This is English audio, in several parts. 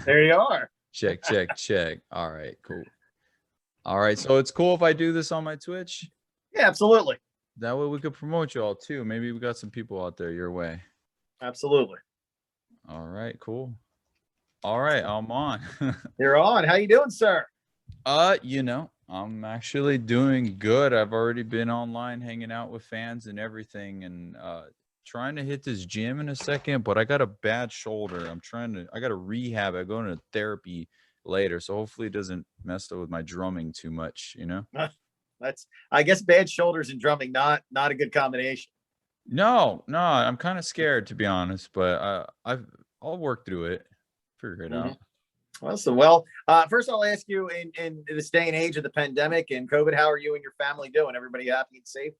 There you are. Check, check, check. All right, cool. All right, so it's cool if I do this on my Twitch. Yeah, absolutely. That way we could promote you all too. Maybe we got some people out there your way. Absolutely. All right, cool. All right, I'm on. You're on. How you doing, sir? I'm actually doing good. I've already been online hanging out with fans and everything and trying to hit this gym in a second, but I got a bad shoulder. I got to rehab. I go into therapy later, so hopefully it doesn't mess up with my drumming too much. That's I guess bad shoulders and drumming not a good combination. No, I'm kind of scared to be honest, but I'll work through it, figure it Mm-hmm. out. First I'll ask you in this day and age of the pandemic and COVID, how are you and your family doing? Everybody happy and safe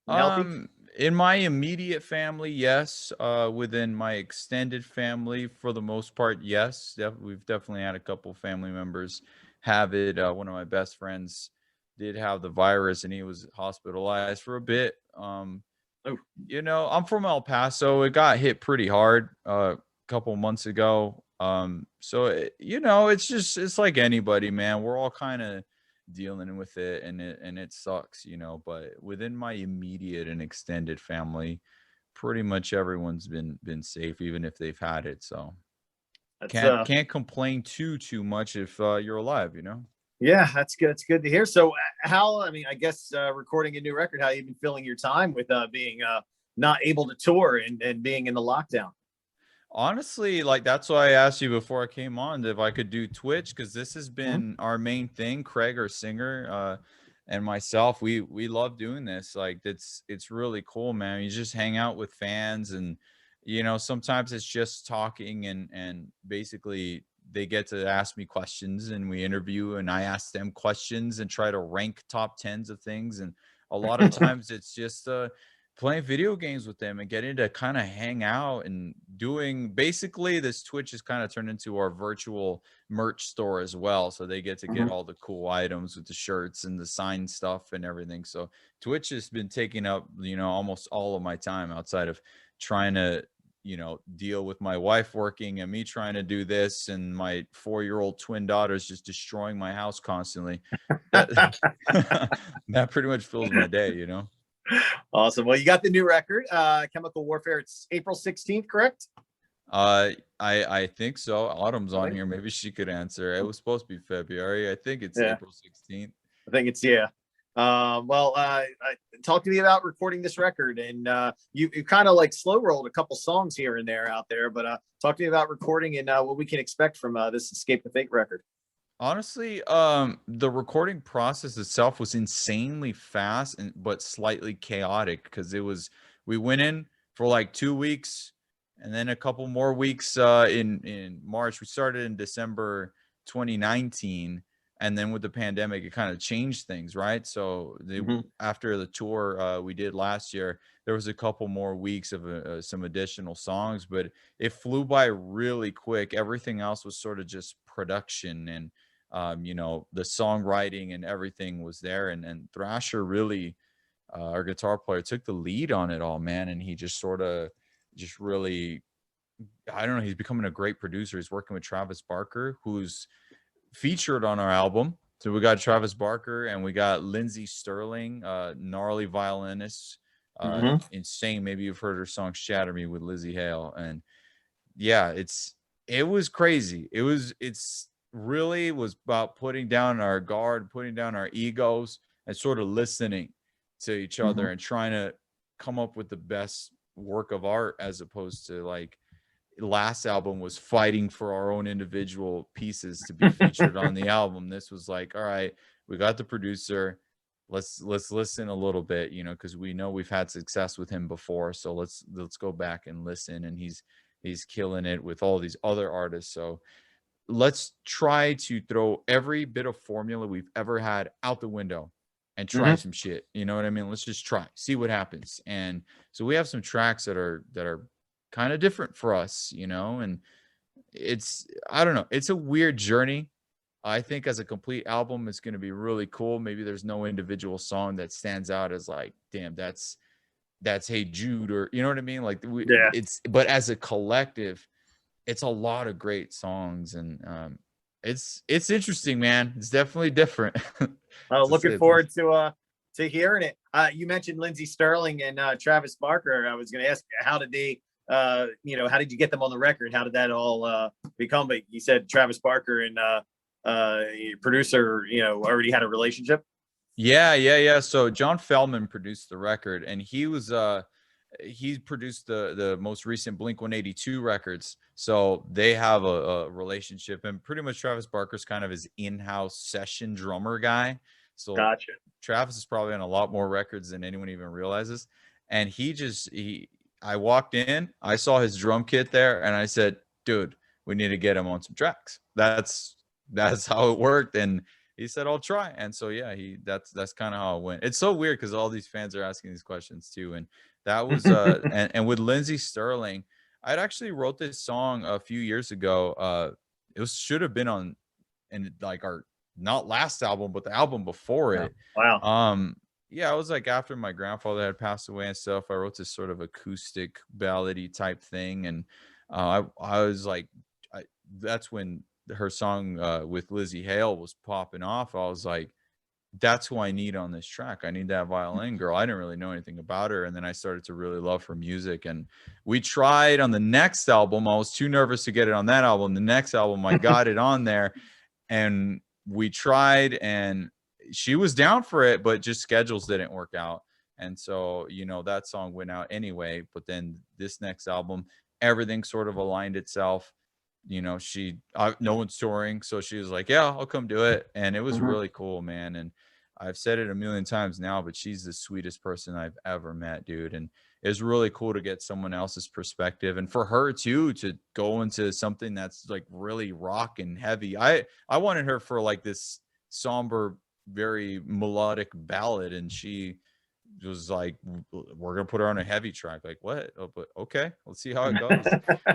and healthy? In my immediate family, yes. Within my extended family, for the most part, yes. We've definitely had a couple family members have it. One of my best friends did have the virus, and he was hospitalized for a bit. Oh, I'm from El Paso. It got hit pretty hard a couple months ago. It's like anybody, man. We're all kind of dealing with it, and it sucks. But within my immediate and extended family, pretty much everyone's been safe, even if they've had it. So that's can't complain too much if you're alive. yeah, that's good. It's good to hear. So I guess recording a new record, how you been filling your time with being not able to tour and being in the lockdown? Honestly, like that's why I asked you before I came on if I could do Twitch because this has Mhm. been our main thing. Craig, our singer, and myself, we love doing this. Like it's really cool, man. You just hang out with fans, and sometimes it's just talking, and basically they get to ask me questions, and we interview, and I ask them questions and try to rank top tens of things, and a lot of times it's just playing video games with them and getting to kind of hang out and doing basically this Twitch has kind of turned into our virtual merch store as well. So they get to get Mhm. all the cool items with the shirts and the signed stuff and everything. So Twitch has been taking up, almost all of my time outside of trying to, deal with my wife working and me trying to do this and my 4-year-old twin daughters just destroying my house constantly. That that pretty much fills my day. Awesome. Well, you got the new record, Chemical Warfare. It's April 16th, correct? I think so. Autumn's I on think. here. Maybe she could answer. It was supposed to be February. I think it's Yeah, April 16th. I think it's yeah. Talk to me about recording this record, and you kind of like slow rolled a couple songs here and there out there, but talk to me about recording and what we can expect from this Escape the Fate record. Honestly, the recording process itself was insanely fast and but slightly chaotic because we went in for like 2 weeks and then a couple more weeks in March. We started in December 2019, and then with the pandemic, it kind of changed things, right? So Mhm. after the tour we did last year, there was a couple more weeks of some additional songs, but it flew by really quick. Everything else was sort of just production and the songwriting and everything was there. And Thrasher really, our guitar player, took the lead on it all, man. And he just sort of, just really, I don't know, he's becoming a great producer. He's working with Travis Barker, who's featured on our album. So we got Travis Barker and we got Lindsey Sterling, gnarly violinist, Mhm. insane. Maybe you've heard her song "Shatter Me" with Lizzie Hale, and yeah, it was crazy. It's really was about putting down our guard, putting down our egos, and sort of listening to each Mhm. other and trying to come up with the best work of art as opposed to like last album was fighting for our own individual pieces to be featured on the album. This was like, all right, we got the producer. Let's listen a little bit, because we know we've had success with him before. So let's go back and listen. And he's killing it with all these other artists. So let's try to throw every bit of formula we've ever had out the window and try Mhm. some shit. You know what I mean? Let's just try, see what happens. And so we have some tracks that are kind of different for us, and I don't know, it's a weird journey. I think as a complete album, it's going to be really cool. Maybe there's no individual song that stands out as like, damn, that's Hey Jude, or you know what I mean? Like Yeah. but as a collective, it's a lot of great songs, and it's interesting, man. It's definitely different to Looking say the least. forward to hearing it. You mentioned Lindsey Sterling and Travis Barker. I was going to ask, how did they, how did you get them on the record? How did that all become? But you said Travis Barker and your producer, already had a relationship. Yeah. So John Feldman produced the record, and he produced the most recent Blink 182 records. So they have a relationship, and pretty much Travis Barker's kind of his in-house session drummer guy. So Gotcha. Travis is probably on a lot more records than anyone even realizes. And I walked in, I saw his drum kit there, and I said, dude, we need to get him on some tracks. That's how it worked. And he said, I'll try. And so yeah, that's kind of how it went. It's so weird because all these fans are asking these questions too. And that was and with Lindsey Sterling, I'd actually wrote this song a few years ago. Should have been on, and like our not last album, but the album before Yeah. it. Wow. Yeah, I was like after my grandfather had passed away and stuff, I wrote this sort of acoustic ballady type thing, and I was like, that's when her song with Lizzie Hale was popping off. I was like, that's who I need on this track. I need that violin girl. I didn't really know anything about her. And then I started to really love her music. And we tried on the next album. I was too nervous to get it on that album. The next album, I got it on there, and we tried, and she was down for it, but just schedules didn't work out. And so, that song went out anyway. But then this next album, everything sort of aligned itself. No one's touring, so she was like, yeah, I'll come do it. And it was really cool, man. And I've said it a million times now, but she's the sweetest person I've ever met, dude. And it's really cool to get someone else's perspective, and for her too to go into something that's like really rock and heavy. I wanted her for like this somber, very melodic ballad, and she was like, we're gonna put her on a heavy track. Like, what? Oh, but okay, let's see how it goes.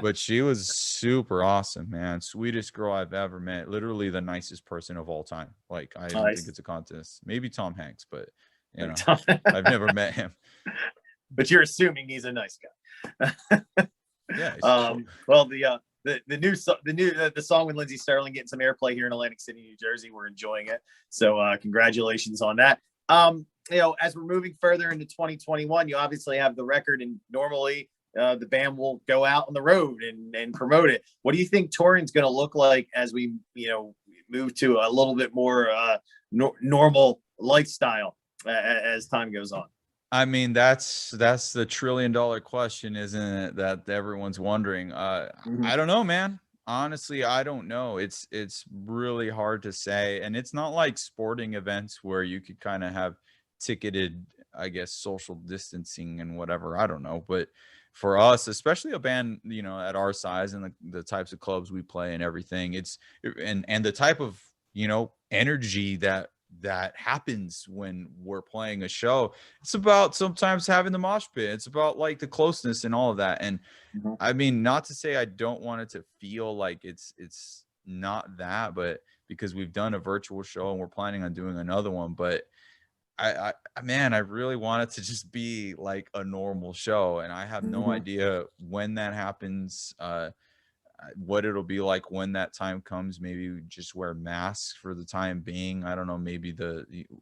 But she was super awesome, man. Sweetest girl I've ever met. Literally the nicest person of all time. Like, I don't think Nice. it's a contest. Maybe Tom Hanks, but I've never met him. But you're assuming he's a nice guy. Yeah. Well, the song with Lindsey Sterling getting some airplay here in Atlantic City, New Jersey. We're enjoying it. So congratulations on that. As we're moving further into 2021, you obviously have the record, and normally the band will go out on the road and promote it. What do you think touring's going to look like as we, move to a little bit more normal lifestyle as time goes on? I mean, that's the $1 trillion question, isn't it? That everyone's wondering. I don't know, man. Honestly, I don't know. It's really hard to say, and it's not like sporting events where you could kind of have ticketed, I guess, social distancing and whatever. I don't know, but for us, especially a band, at our size and the types of clubs we play and everything, and the type of energy that happens when we're playing a show. It's about sometimes having the mosh pit. It's about like the closeness and all of that. And I mean, not to say I don't want it to feel like it's not that, but because we've done a virtual show and we're planning on doing another one, but man, I really want it to just be like a normal show, and I have no idea when that happens. What it'll be like when that time comes. Maybe we just wear masks for the time being. I don't know. Maybe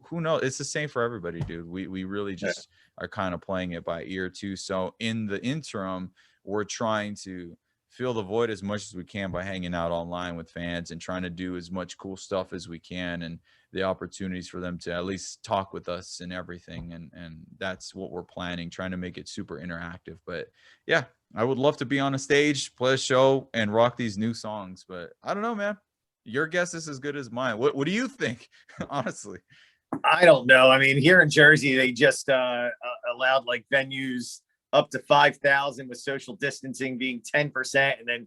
who knows? It's the same for everybody, dude. We really just are kind of playing it by ear too. So in the interim, we're trying to fill the void as much as we can by hanging out online with fans and trying to do as much cool stuff as we can, and the opportunities for them to at least talk with us and everything. And that's what we're planning, trying to make it super interactive. But yeah, I would love to be on a stage, play a show, and rock these new songs. But I don't know, man. Your guess is as good as mine. What do you think? Honestly, I don't know. I mean, here in Jersey, they just allowed like venues up to 5,000 with social distancing being 10%, and then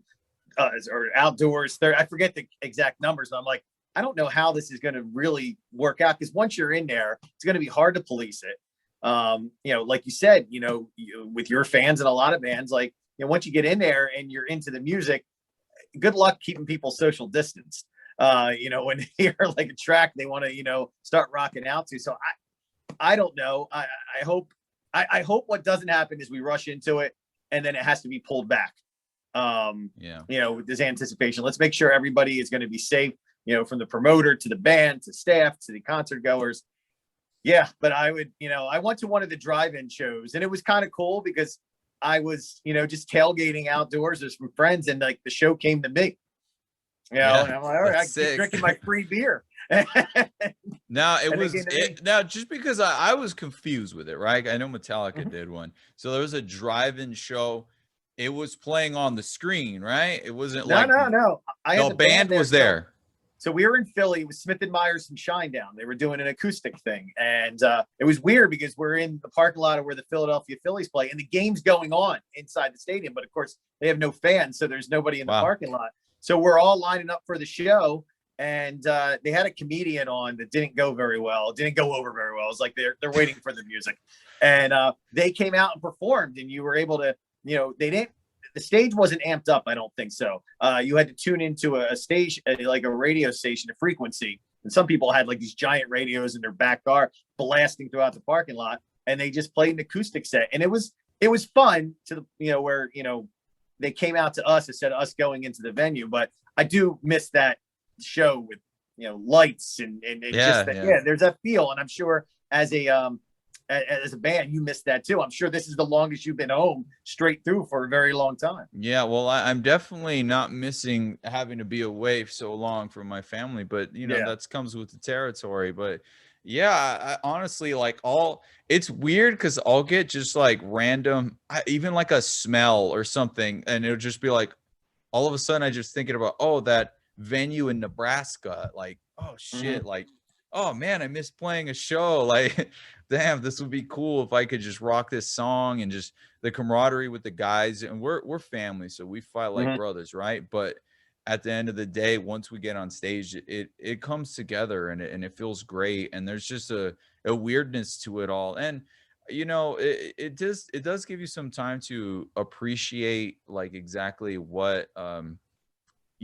or outdoors. I forget the exact numbers, but I'm like, I don't know how this is going to really work out, because once you're in there, it's going to be hard to police it. Like you said, with your fans and a lot of bands, like, once you get in there and you're into the music, good luck keeping people social distanced. When they hear like a track they want to, start rocking out to. So I don't know. I hope what doesn't happen is we rush into it and then it has to be pulled back. Yeah. With this anticipation. Let's make sure everybody is going to be safe, from the promoter to the band to staff to the concert goers. Yeah, but I would, I went to one of the drive-in shows and it was kind of cool because I was, just tailgating outdoors with some friends and like the show came to me. Yeah, And I'm like, all right, I that's keep sick. drinking my free beer. Now it And they was came to me. now just because I was confused with it, right? I know Metallica Mhm. did one. So there was a drive-in show. It was playing on the screen, right? It wasn't No, like no, no. I had the the band band there. was there. So we were in Philly. It was Smith and Myers and Shinedown. They were doing an acoustic thing, and it was weird because we're in the parking lot of where the Philadelphia Phillies play, and the game's going on inside the stadium. But of course, they have no fans, so there's nobody in the Wow. parking lot. So we're all lining up for the show, and they had a comedian on that didn't go very well. It didn't go over very well. It was like they're waiting for the music, and they came out and performed, and you were able to, they didn't. The stage wasn't amped up, I don't think so. You had to tune into a station, like a radio station, a frequency. And some people had like these giant radios in their back car blasting throughout the parking lot, and they just played an acoustic set. And it was fun to the, where, they came out to us instead of us going into the venue. But I do miss that show with, lights and just Yeah, that. yeah. Yeah, there's that feel. And I'm sure as a band, you missed that too. I'm sure this is the longest you've been home straight through for a very long time. Yeah, well, I'm definitely not missing having to be away so long from my family, but Yeah. that's comes with the territory. But yeah, I honestly like it's weird because I'll get just like random, even like a smell or something, and it'll just be like all of a sudden I just thinking about, oh, that venue in Nebraska, like, oh shit, Mhm. like, oh man, I miss playing a show. Like, damn, this would be cool if I could just rock this song and just the camaraderie with the guys. And we're family, so we fight like Mhm. brothers, right? But at the end of the day, once we get on stage, it comes together and it feels great. And there's just a weirdness to it all. And it does give you some time to appreciate like exactly what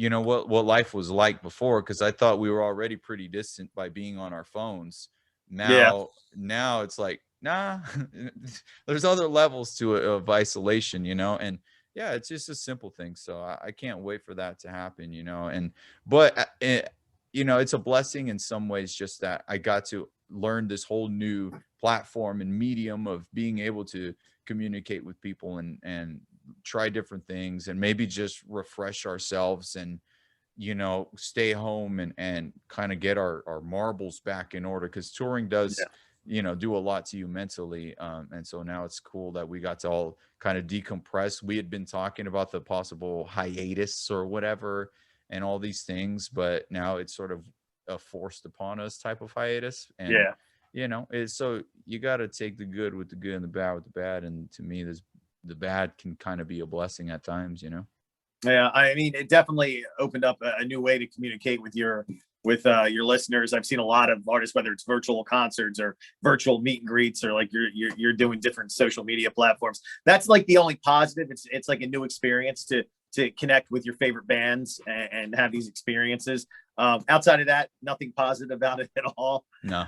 what life was like before, because I thought we were already pretty distant by being on our phones. Yeah. Now it's like, nah, there's other levels to it of isolation, and yeah, it's just a simple thing. So I can't wait for that to happen, and but it's a blessing in some ways, just that I got to learn this whole new platform and medium of being able to communicate with people and try different things and maybe just refresh ourselves and stay home and kind of get our marbles back in order, because touring does Yeah. do a lot to you mentally, and so now it's cool that we got to all kind of decompress. We had been talking about the possible hiatus or whatever and all these things, but now it's sort of a forced upon us type of hiatus. And Yeah. it's, so you got to take the good with the good and the bad with the bad, and to me the bad can kind of be a blessing at times. Yeah. I mean, it definitely opened up a new way to communicate with your listeners. I've seen a lot of artists, whether it's virtual concerts or virtual meet and greets, or like you're doing different social media platforms. That's like the only positive. It's like a new experience to connect with your favorite bands and have these experiences. Outside of that, nothing positive about it at all. No.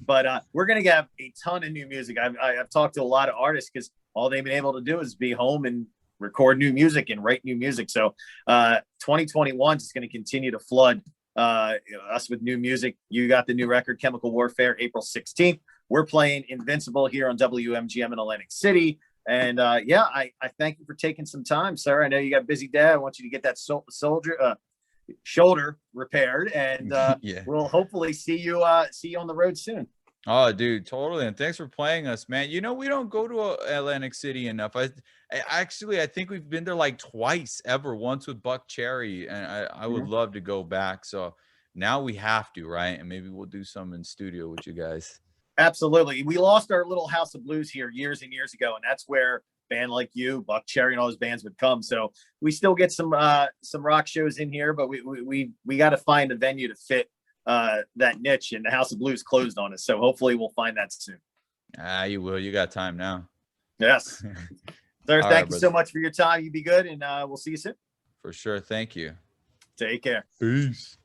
But we're gonna get a ton of new music. I've talked to a lot of artists because all they've been able to do is be home and record new music and write new music. So 2021 is going to continue to flood us with new music. You got the new record, Chemical Warfare, April 16th. We're playing Invincible here on WMGM in Atlantic City. And I thank you for taking some time, sir. I know you got a busy day. I want you to get that shoulder repaired, and Yeah. we'll hopefully see you on the road soon. Oh, dude, totally. And thanks for playing us, man. We don't go to Atlantic City enough. I think we've been there like twice ever, once with Buck Cherry, and I would Mhm. love to go back. So now we have to, right? And maybe we'll do some in studio with you guys. Absolutely. We lost our little House of Blues here years and years ago, and that's where a band like you, Buck Cherry, and all those bands would come. So we still get some rock shows in here, but we got to find a venue to fit that niche, and the House of Blues closed on us. So hopefully we'll find that soon. You will. You got time now. Yes. Sir, All thank right, you so brother. much for your time. You be good, and we'll see you soon. For sure. Thank you. Take care. Peace.